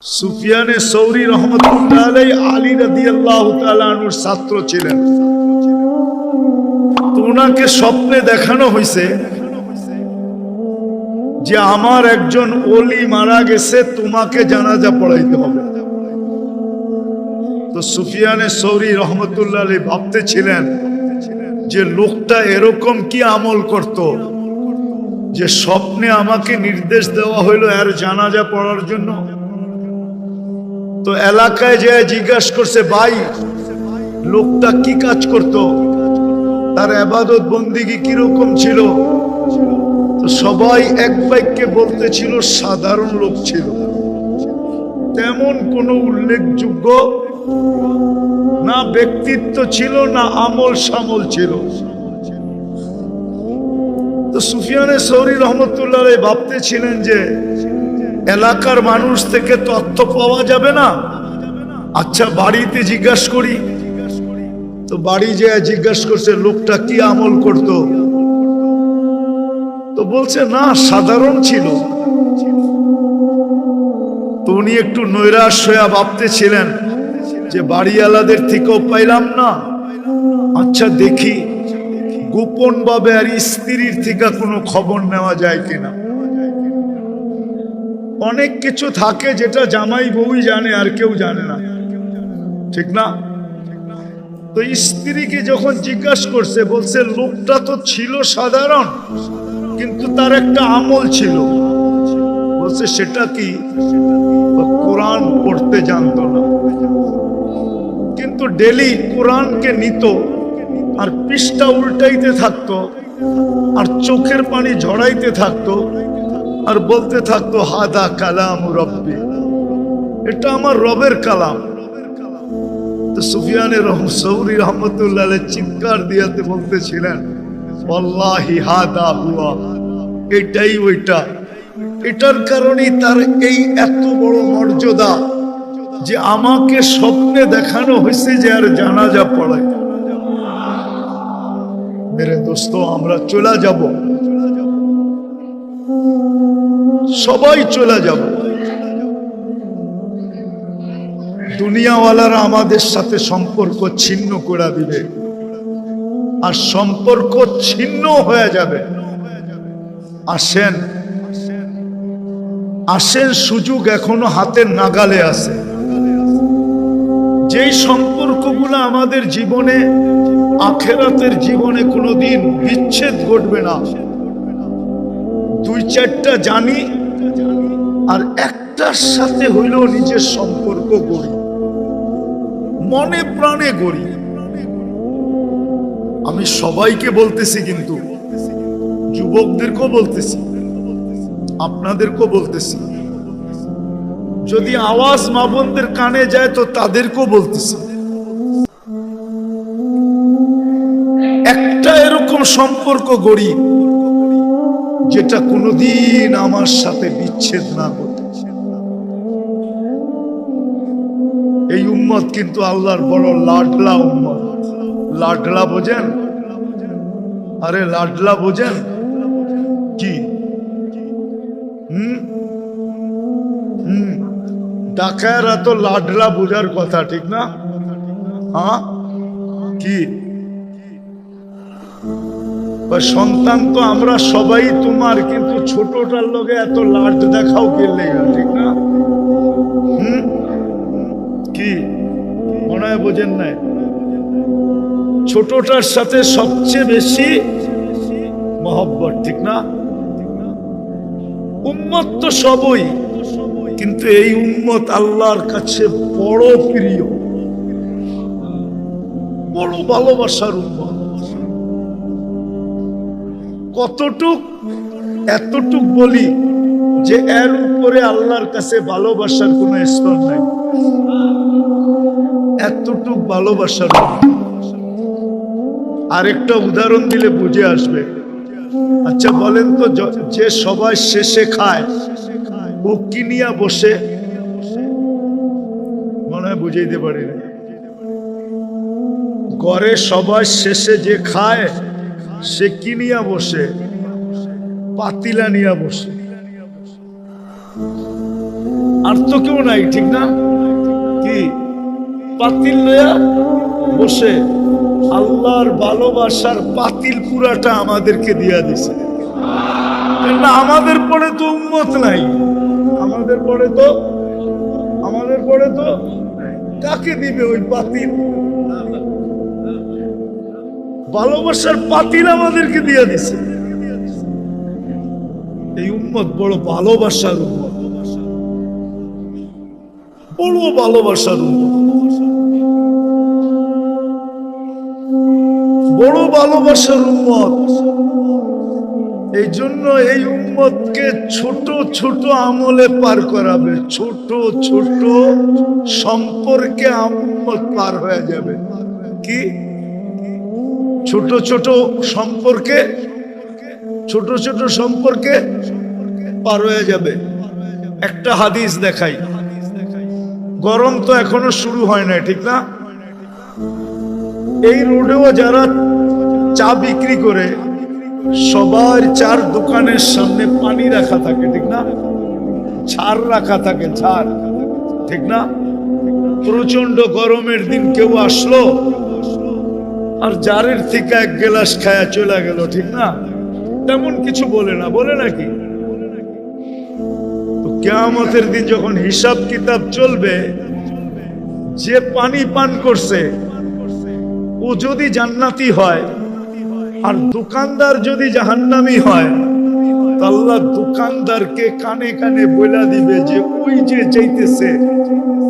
সুফিয়ানে সৌরি রহমতুল্লাহ আলাইহি আলী রাদিয়াল্লাহু তাআলা আনহুর ছাত্র ছিলেন। তো ওনাকে স্বপ্নে দেখানো হয়েছে যে আমার একজন ওলি মারা গেছে, তোমাকে জানাজা পড়াইতে হবে। তো সুফিয়ানে সৌরি রহমতুল্লাহ আলাইহি ভাবতেছিলেন যে লোকটা এরকম কি আমল করত যে স্বপ্নে আমাকে নির্দেশ দেওয়া হইলো এর জানাজা পড়ার জন্য। তো এলাকায় যে জিজ্ঞাসা করছে, ভাই লোকটা কি কাজ করত, তার ইবাদত বন্দেগী কিরকম ছিল? তো সবাই এক বাক্যে বলতেছিল সাধারণ লোক ছিল, তেমন কোনো উল্লেখযোগ্য না ব্যক্তিত্ব ছিল না আমল সামল ছিল। তো সুফিয়ানে সৌরি রহমতুল্লাহ আলাইহি ভাবতেছিলেন যে এলাকার মানুষ থেকে তথ্য পাওয়া যাবে না, আচ্ছা বাড়িতে জিজ্ঞাসা করি। তো বাড়ি যে জিজ্ঞাসা করছে লোকটা কি আমল করত, তো বলছে না সাধারণ ছিল। তো উনি একটু নৈরাশ হয়ে ভাবতেছিলেন যে বাড়িওয়ালাদের থেকেও পাইলাম না, আচ্ছা দেখি গোপন ভাবে আর স্ত্রীর থেকে কোনো খবর নেওয়া যায় কিনা। অনেক কিছু থাকে যেটা জামাই বউই জানে আর কেউ জানে না, ঠিক না? তো স্ত্রীকে যখন জিজ্ঞাসা করছে, বলছে লোকটা তো ছিল সাধারণ কিন্তু তার একটা আমল ছিল। বলছে সেটা কি? কোরআন পড়তে জানতো না, কিন্তু ডেলি কোরআনকে নিত আর পৃষ্ঠা উল্টাইতে থাকতো আর চোখের পানি ঝরাইতে থাকতো আর বলতে থাকতো হাদা কালাম রব্বি, এটা আমার রবের কালাম। তো সুফিয়ানে সৌরি রহমতুল্লাহ আলাইহি চিৎকার দিয়াতে বলতেছিলেন ওয়াল্লাহি হাদা হুয়া, এটাই ওইটা। এটার কারণেই তার এই এত বড় মর্যাদা যে আমাকে স্বপ্নে দেখানো হয়েছে যে আর জানাজা পড়ায়। মেরে দোস্ত, আমরা চলে যাব, সবাই চলে যাব। দুনিয়াওয়ালারা আমাদের সাথে সম্পর্ক ছিন্ন করে দিবে আর সম্পর্ক ছিন্ন হয়ে যাবে। আসেন আসেন, সুযোগ এখনো হাতের নাগালে আছে। যেই সম্পর্কগুলো আমাদের জীবনে আখেরাতের জীবনে কোনোদিন বিচ্ছেদ ঘটবে না, দুই চারটা জানি আর একটার সাথে হইলেও নিজের সম্পর্ক গড়ি, মনে প্রাণে গড়ি। আমি সবাইকে বলতেছি, কিন্তু যুবকদেরকেও বলতেছি, আপনাদেরকেও বলতেছি। যদি আওয়াজ মা বোনদের কানে যায় তো তাদেরকেও বলতেছি, একটা এরকম সম্পর্ক গড়ি যেটা কোনোদিন আমার সাথে বিচ্ছেদ না ঘটে। এই উম্মত কিন্তু আল্লাহর বড় লাডলা উম্মত। লাডলা বোঝেন? আরে লাডলা বোঝেন কি? ডাকায়রা তো লাডলা বোঝার কথা, ঠিক না? হ্যাঁ কি সন্তান তো আমরা সবাই তোমার, কিন্তু ছোটটার লগে এত লাড দেখাও গেলে, ঠিক না? কি মনে হয় বোঝেন নাই? ছোটটার সাথে সবচেয়ে বেশি মহব্বত, ঠিক না? উম্মত তো সবই, কিন্তু এই উম্মত আল্লাহর কাছে বড় প্রিয়, বড় ভালোবাসার উম্মত। কতটুক? এতটুক বলি যে এর উপরে আল্লাহর কাছে ভালোবাসার কোন স্তর নাই। এতটুক ভালোবাসার। আরেকটা উদাহরণ দিলে বুঝে আসবে। আচ্ছা বলেন তো, যে সবাই শেষে খায় ও কি নিয়ে বসে? মনে হয় বুঝাইতে পারি না। ঘরে সবাই শেষে যে খায় সে কি নিয়ে বসে? পাতিলা নিয়ে বসে। আর তো কেউ নাই, ঠিক না? কি পাতিল লইয়া বসে আল্লাহর ভালোবাসার পাতিল পুরাটা আমাদেরকে দিয়া দিছে। না আমাদের পরে তো উম্মত নাই, আমাদের পরে তো কাকে দিবে ওই পাতিল? ভালোবাসার পাতিল আমাদেরকে দিয়া দিছে। এই উম্মত বড় ভালোবাসার উম্মত, বড় ভালোবাসার উম্মত, বড় ভালোবাসার উম্মত। এই জন্য এই উম্মতকে ছোট ছোট আমলে পার করাবে, ছোট ছোট সম্পর্কে উম্মত পার হয়ে যাবে। কি ছোট ছোট সম্পর্কে, ছোট ছোট সম্পর্কে পার হয়ে যাবে। একটা হাদিস দেখাই। গরম তো এখনো শুরু হয় না, ঠিক না? এই রোডেও যারা চা বিক্রি করে সবার চার দোকানের সামনে পানি রাখা থাকে, ঠিক না? ছাড় রাখা থাকে, ছাড়, ঠিক না? প্রচন্ড গরমের দিন কেউ আসলো আর জারের থেকে এক গ্লাস খায়া চলে গেল, ঠিক না? তেমন কিছু বলে না, বলে নাকি? তো কিয়ামতের দিন যখন হিসাব কিতাব চলবে, যে পানি পান করছে ও যদি জান্নাতি হয় আর দোকানদার যদি জাহান্নামী হয়, আল্লাহ দোকানদারকে কানে কানে বলে দিবে যে ওই যে যাইতেছে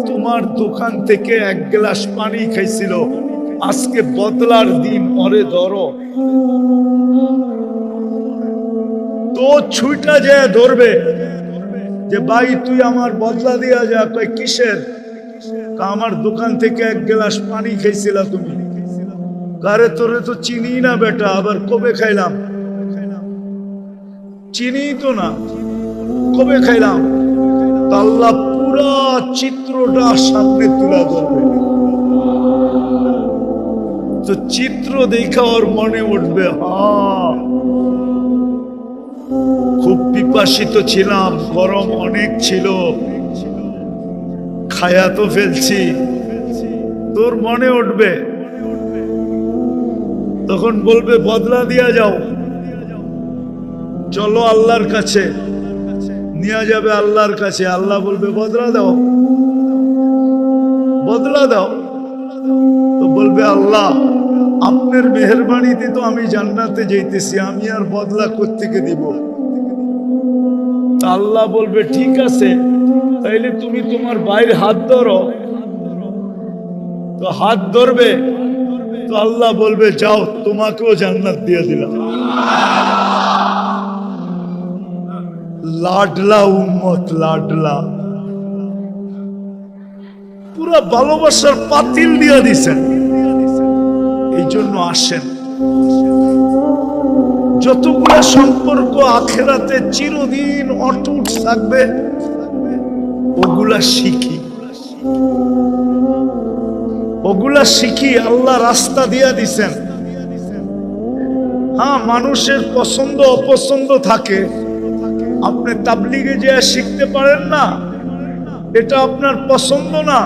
তোমার দোকান থেকে এক গ্লাস পানি খাইছিল, আজকে বদলার দিন, ওরে ধরো। তো ছুইটা যায় ধরবে যে ভাই তুই আমার বদলা দিয়া যা। কই কিসের? আমার দোকান থেকে এক গ্লাস পানি খাইছিলা তুমি। কারে তোরে তো চিনি না বেটা, আবার কবে খাইলাম? চিনি তো না, কবে খাইলাম? আল্লাহ পুরা চিত্রটা সামনে তুলে ধরবে। তো চিত্র দেখা ওর মনে উঠবে, হ্যাঁ খুব পিপাসিত ছিলাম, গরম অনেক ছিল, খায়া তো ফেলছি। তোর মনে উঠবে, তখন বলবে বদলা দিয়া যাও, চলো আল্লাহর কাছে। নিয়ে যাবে আল্লাহর কাছে, আল্লাহ বলবে বদলা দাও, বদলা দাও। তো বলবে আল্লাহ আপনার মেহেরবানিতে তো আমি জান্নাতে যাইতেছি, আমি আর বদলা কোত্থেকে দিব? আল্লাহ বলবে ঠিক আছে, তাইলে তুমি তোমার ভাইয়ের হাত ধরো। তো হাত ধরবে, তো আল্লাহ বলবে যাও তোমাকেও জান্নাত দিয়ে দিলাম। লাডলা উম্মত, লাডলা, পুরা ভালোবাসার পাতিল দিয়া দিছেন। এই জন্য আসেন, যতগুলা সম্পর্ক আখেরাতে চিরদিন অটুট থাকবে ওগুলা শিখি, ওগুলা শিখি। আল্লাহ রাস্তা দিয়া দিছেন। হ্যাঁ, মানুষের পছন্দ অপছন্দ থাকে, আপনি তাবলিগে যে শিখতে পারেন না, এটা আপনার পছন্দ না,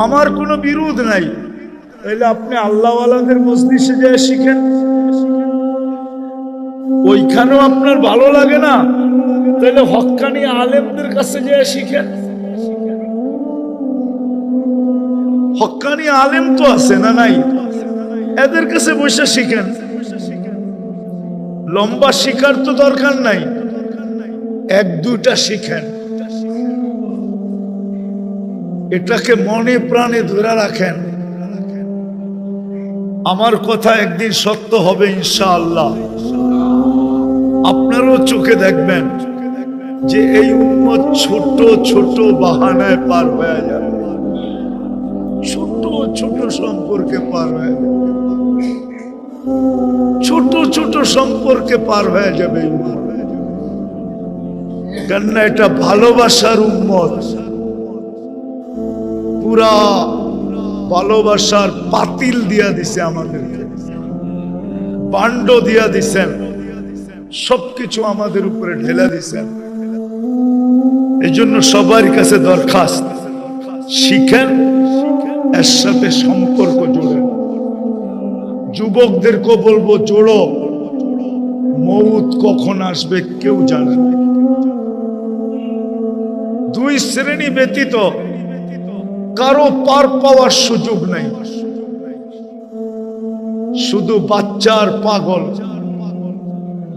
আমার কোনো বিরোধ নাই, তাহলে আপনি আল্লাহওয়ালাদের মজলিসে যে শিখেন। ওইখানেও আপনার ভালো লাগে না, তাহলে হক্কানি আলেমদের কাছে যে শিখেন। হক্কানি আলেম তো আছে না নাই? এদের কাছে বসে শিখেন। লম্বা শিখার তো দরকার নাই, এক দুইটা শিখেন। এটাকে মনে প্রাণে ধরে রাখেন। আমার কথা একদিন সত্য হবে ইনশাআল্লাহ। আপনারও চোখে দেখবেন যে এই উম্মত ছোট ছোট বাহানায় পার হয়ে যাবে, ছোট ছোট সম্পর্কে পার হয়ে যাবে, ছোট ছোট সম্পর্কে পার হয়ে যাবে। কেননা এটা ভালোবাসার উম্মত, পুরা ভালোবাসার পাতিল দিয়া দিছে আমাদেরকে, বান্ড দিয়া দিছেন, সবকিছু আমাদের উপরে ঢেলে দিছেন। এই জন্য সবার কাছে দরখাস্ত, শিখেন, এর সাথে সম্পর্ক জোড়েন। যুবকদেরকে বলবো, জোড়ো, মউত কখন আসবে কেউ জানে না। দুই শ্রেণী ব্যতীত কারো পার পাওয়ার সুযোগ নাই, শুধু বাচ্চার পাগল।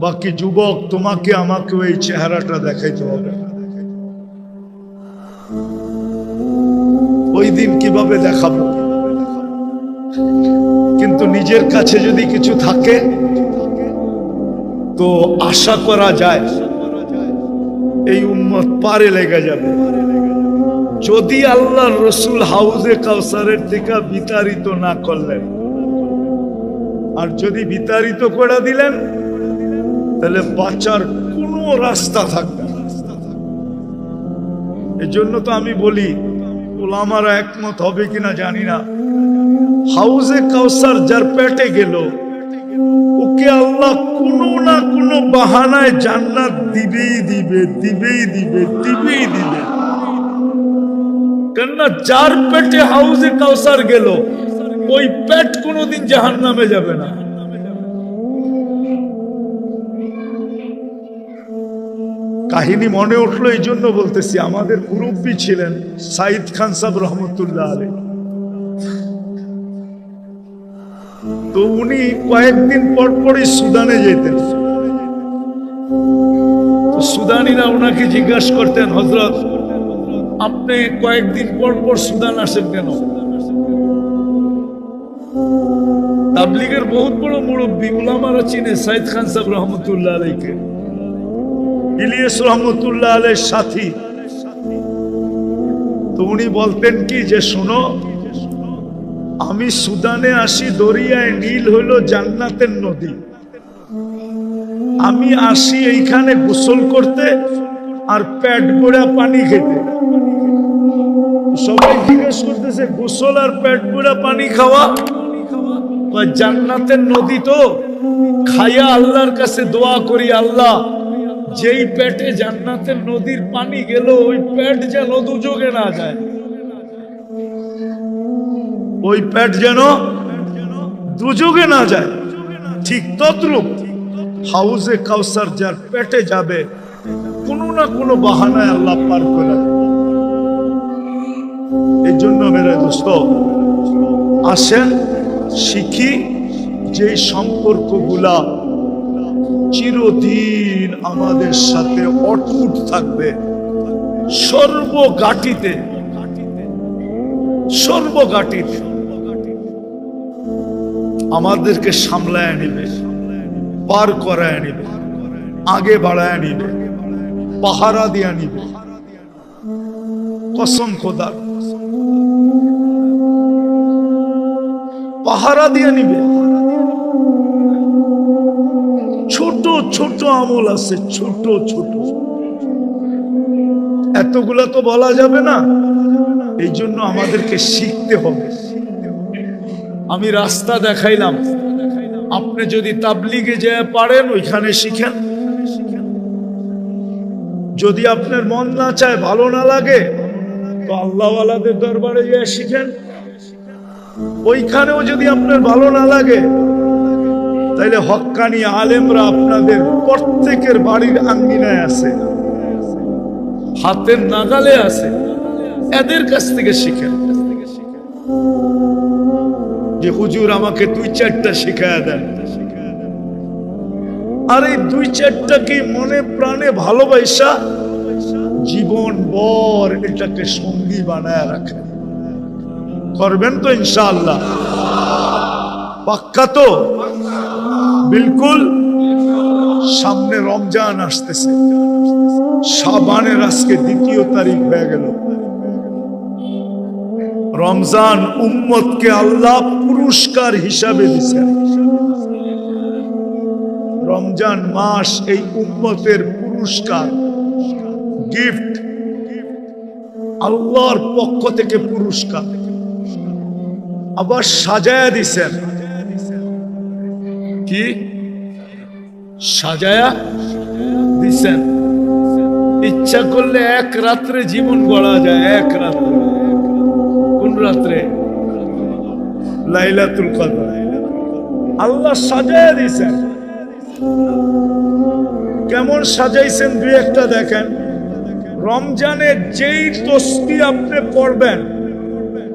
বাকি যুবক, তোমাকে আমাকে এই চেহারাটা দেখাইতে হবে। ওই দিন কিভাবে দেখাবো? কিন্তু নিজের কাছে যদি কিছু থাকে তো আশা করা যায় এই উম্মত পারে লেগে যাবে। যদি আল্লাহর রসুল হাউজে কাউসারের থেকে বিতাড়িত না করলেন, আর যদি বিতাড়িত করে দিলেন, তাহলে বাঁচার কোনো রাস্তা থাকবে না। এই জন্য তো আমি বলি, ওলামারা একমত হবে কিনা জানি না, হাউজে কাউসার যার পেটে গেল, ওকে আল্লাহ কোনো না কোনো বাহানায় জান্নাত দিবেই দিবে, দিবেই দিবে, দিবেই দিবে। কেননা যার পেটে হাউজে কাউসার গেল, ওই পেট কোনোদিন জাহান্নামে যাবে না। কাহিনী মনে উঠলো, এই জন্য বলতেছি। আমাদের মুরব্বী ছিলেন সাইদ খান সাহেব রহমতুল্লাহ আলাইহি। তো উনি কয়েকদিন পর পরই সুদানে যেতেন। সুদানিরা ওনাকে জিজ্ঞাসা করতেন, হযরত আপনি কয়েকদিন পর পর সুদান আসেন কেন? তাবলীগের বহুত বড় মুরব্বী, উলামারা চিনে সাইদ খান সাহেব রহমতুল্লাহ আলাইহিকে, ইলিয়াস রহমতুল্লাহ আলাইহির সাথী। তো উনি বলতেন কি যে, শোনো, আমি সুদানে আসি, দরিয়ায় নীল হইল জান্নাতের নদী। আমি আসি এইখানে গোসল করতে আর পেট ভরা পানি খেতে। সবাই জিজ্ঞেস করতেছে, গোসল আর পেট ভরা পানি খাওয়া? জান্নাতের নদী তো খাইয়া আল্লাহর কাছে দোয়া করি, আল্লাহ যেই পেটে জান্নাতের নদীর পানি গেল, ওই পেট যেন দুযোগে না যায়, ওই পেট যেন দুযোগে না যায়। ঠিক তদ্রূপ হাউজে কাউসার যার পেটে যাবে, কোনো না কোনো বাহানায় আল্লাহ পার করে। এই জন্য মেরে দোস্ত, আসেন শিখি যে সম্পর্কগুলা চিরদিন আমাদের সাথে অটুট থাকবে, সর্বগাটিতে, সর্বগাটিতে আমাদেরকে সামলায় নিবে, পার করায় নিবে, আগে বাড়ায় নিবে, পাহারা দিয়া নিবে। কসম খোদার, পাহারা দিয়া নিবে। ছোট ছোট আমল আছে, ছোট ছোট, এতগুলা তো বলা যাবে না। এই জন্য আমাদেরকে শিখতে হবে। আমি রাস্তা দেখাইলাম, আপনি যদি তাবলীগে যেয়ে পারেন ওইখানে শিখেন। যদি আপনার মন না চায়, ভালো না লাগে, তো আল্লাহওয়ালাদের দরবারে যেয়ে শিখেন। ওইখানেও যদি আপনার ভালো না লাগে, তাইলে হক্কানি আলেমরা আপনাদের প্রত্যেকের বাড়ির আঙ্গিনায় আছে, হাতের নাগালে আছে, এদের কাছ থেকে শিখেন। যে হুজুর আমাকে 2-4টা শিখায়া দেন, আর এই 2-4টা কি মনে প্রাণে ভালোবাসা জীবন ভর এটাকে সঙ্গী বানায় রাখেন। করবেন তো ইনশাআল্লাহ? পাক্কা তো? বিলকুল। সামনে রমজান আসতেছে, শাবানের আজকে 2 তারিখ হয়ে গেল। রমজান উম্মতকে আল্লাহ পুরস্কার হিসাবে দিচ্ছেন। রমজান মাস এই উম্মতের পুরস্কার, গিফট, আল্লাহর পক্ষ থেকে পুরস্কার। আবার সাজায়া দিছেন। কি সাজায়া দিছেন? ইচ্ছা করলে এক রাত্রে জীবন গড়া যায়, এক রাত্রে। কোন রাত্রে? লাইলাতুল কদর। আল্লাহ সাজায় দিয়েছেন। কেমন সাজাইছেন দুই একটা দেখেন। রমজানের যেই তসবিহ আপনি পড়বেন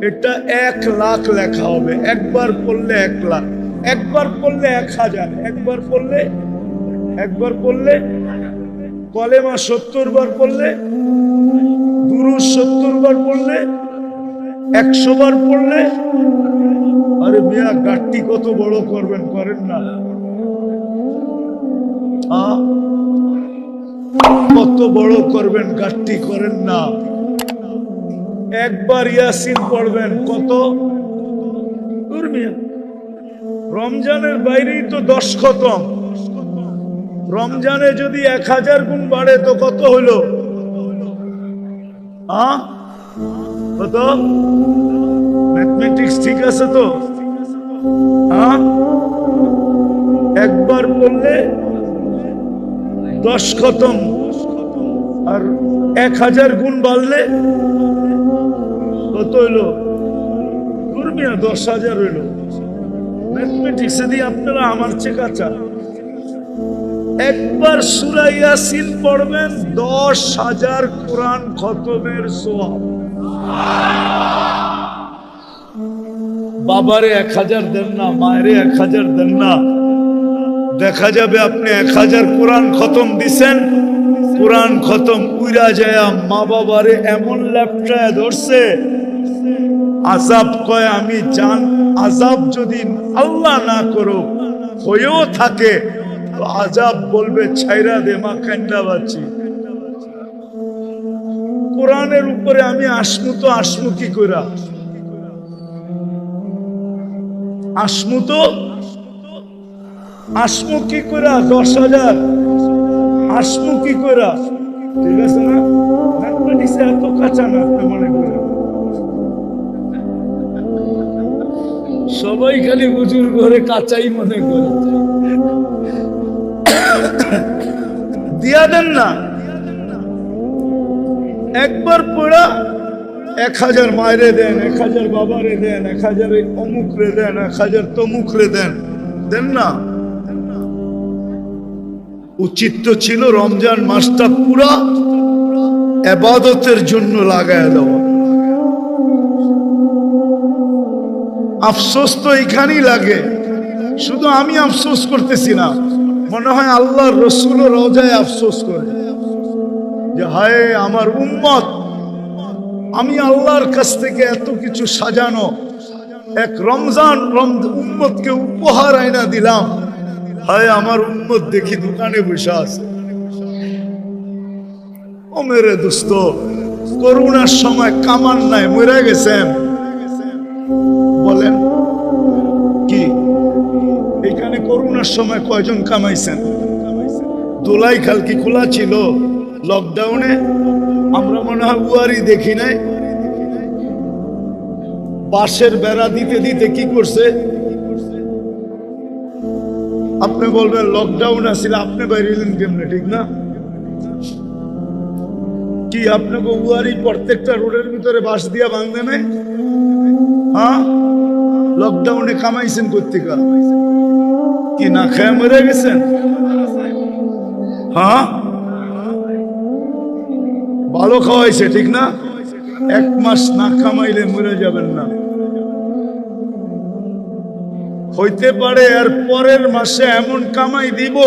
এটা 1 লাখ লেখা হবে। একবার পড়লে 1 লাখ, একবার পড়লে 1000, একবার পড়লে কলেমা 70 বার পড়লে, দুরূদ 70 বার পড়লে, 100 বার পড়লে। আরে মিয়া গাট্টি কত বড় করবেন, করেন না? কত বড় করবেন, গাট্টি করেন না? একবার ইয়াসিন পড়বেন কত? রমজানের বাইরেই তো 10 খতম। রমজানে যদি 1000 গুণ বাড়ে তো কত হলো? কত? ম্যাথমেটিক্স ঠিক আছে তো? একবার পড়লে 10 খতম, আর 1000 গুণ বাড়লে কত হইলো? 10,000 হইলো। ম্যাথমেটিক্স দিয়ে আপনারা আমার চেয়ে কাঁচা। একবার সূরা ইয়াসিন পড়বেন 10,000 কোরআন খতমের সওয়াব। বাবারে 1000 দেন না, মায়েরে 1000 দেন না, দেখা যাবে আপনি 1000 কোরআন খতম দিছেন, কোরআন খতম উইরা যায় মা বাবারে এমন ল্যাপটায় ধরছে। আযাব কয় আমি জান, আযাব যদি আল্লাহ না করো হয়েও থাকে তো আযাব বলবে ছাইরা দে মা, কান্না বাঁচি। কোরআনের উপরে আমি আসমু কি কইরা? আসমু কি কইরা? 10,000 আসমু কি কইরা? ঠিক আছে না? ম্যাথমেটিক্সে এত কাঁচা না আপনি মনে করেন। সবাই খালি হুজুর ঘরে কাঁচাই মনে করে। দিয়া দেন না। একবার পড়া 1000 মায়েরে দেন, 1000 বাবারে দেন, 1000 অমুক রে দেন, 1000 তমুক রে দেন, দেন না? উচিত তো ছিল রমজান মাসটা পুরা ইবাদতের জন্য লাগায় দেওয়া। আফসোস তো এখানেই লাগে। শুধু আমি আফসোস করতেছি না, মনে হয় আল্লাহর রাসূল রওজায় আফসোস করে যে হায় আমার উম্মত, আমি আল্লাহর কাছ থেকে এত কিছু সাজানো এক রমজান উম্মতকে উপহার আইনা দিলাম, হায় আমার উম্মত দেখি দোকানে বসে আছে। ও মেরে দোস্ত, করোনার সময় কামান নাই, মরে গেছেন। বলেন কি এখানে করোনার সময় কয়জন কামাইছেন? দোলাই খাল কি খোলা ছিল লকডাউনে? আমরা মনে হয় উয়ারি দেখি নাই। বাঁশের বেড়া দিতে দিতে কি করছে? আপনি বলবেন লকডাউন আছিল, আপনি বাইরেলেন কেমনে? ঠিক না? কি আপনাকে উয়ারি প্রত্যেকটা রোডের ভিতরে বাঁশ দিয়া ভাঙবে না? হ্যাঁ, লকডাউনে কামাইছেন কোত্থেকা? কি না খেয়ে মরে গেছেন? হ্যাঁ, ভালো খাওয়াইছে, ঠিক না? 1 মাস না কামাইলে মরে যাবেন না। হইতে পারে আর পরের মাসে এমন কামাই দিব,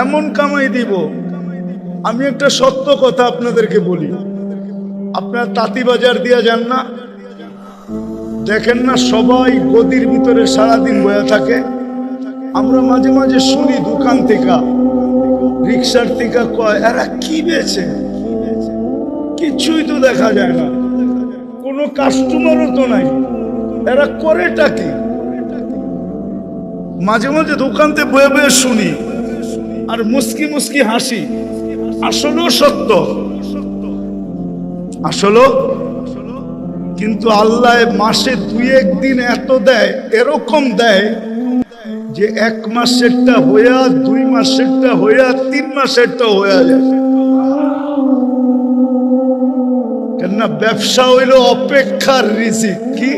এমন কামাই দিব। আমি একটা সত্য কথা আপনাদেরকে বলি, আপনার তাঁতিবাজার দিয়া যান না, দেখেন না সবাই গদির ভিতরে সারাদিন বয়া থাকে। আমরা মাঝে মাঝে শুনি দোকান থেকে, রিক্সার থেকে কয় এরা কি বেচে, কিছুই তো দেখা যায় না, কোনো কাস্টমারও তো নাই, এরা করেটা কি? মাঝে মাঝে দোকানতে বয়ে বয়ে শুনি আর মুস্কি মুস্কি হাসি। আসলেও সত্য, আসলে কিন্তু আল্লাহ মাসে 2-1 দিন এত দেয়, এরকম দেয় যে 1 মাসেরটা হইয়া 2 মাসেরটা হইয়া 3 মাসেরটা হইয়া যায়। কেননা ব্যবসা হইল অপেক্ষার রিজিক। কি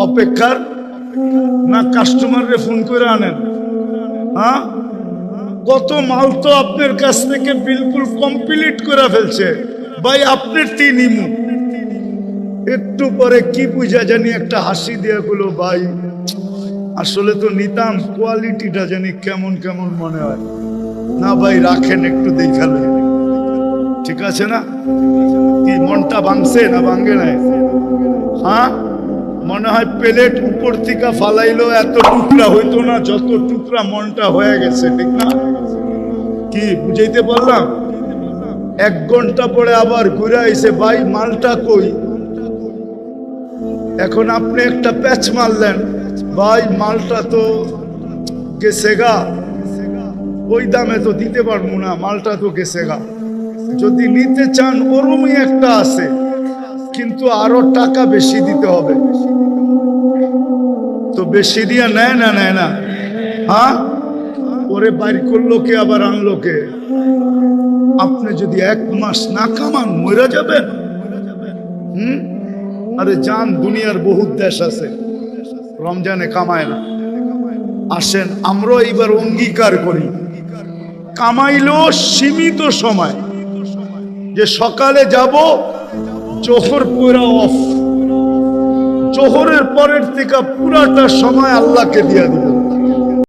অপেক্ষার? না কাস্টমাররে ফোন করে আনেন? হ্যাঁ, কত মাল তো আপনার কাছ থেকে বিলকুল কমপ্লিট করে ফেলছে ভাই, আপনার তিনিমু একটু পরে কি বুঝা জানি একটা হাসি দিয়ে গুলো, ভাই আসলে তো নিতাম, কোয়ালিটিটা জানি কেমন কেমন মনে হয় না। ভাই রাখেন, একটু দেখালে ঠিক আছে না? কি মনটা ভাঙছে না ভাঙে নাই? হ্যাঁ, মনে হয় প্লেট উপর থেকে ফালাইলো, এত টুকরা হইতো না যত টুকরা মনটা হয়ে গেছে, ঠিক না? কি বুঝাইতে পারলাম? 1 ঘন্টা পরে আবার ঘুরে আইছে, ভাই মালটা কই? এখন আপনি একটা প্যাচ মারলেন, ভাই মালটা তো গেছে গা, ওই দামে তো দিতে পারবো না, মালটা তো গেছে গা। যদি নিতে চান ওরমই একটা আছে, কিন্তু আরো টাকা বেশি দিতে হবে। তো বেশি দিয়া নেয় না? নেয় না? হ্যাঁ, ওরে বাইর করলো কে, আবার আনলো কে? আপনি যদি 1 মাস না কামান মরে যাবেন। আরে যান, দুনিয়ার বহুত দেশ আছে রমজানে কামায় না। আসেন আমরা এইবার অঙ্গীকার করি, কামাইলো সীমিত সময়, যে সকালে যাব, জোহর পুরা অফ, জোহরের পরের থেকে পুরাটা সময় আল্লাহকে দিয়ে দেব।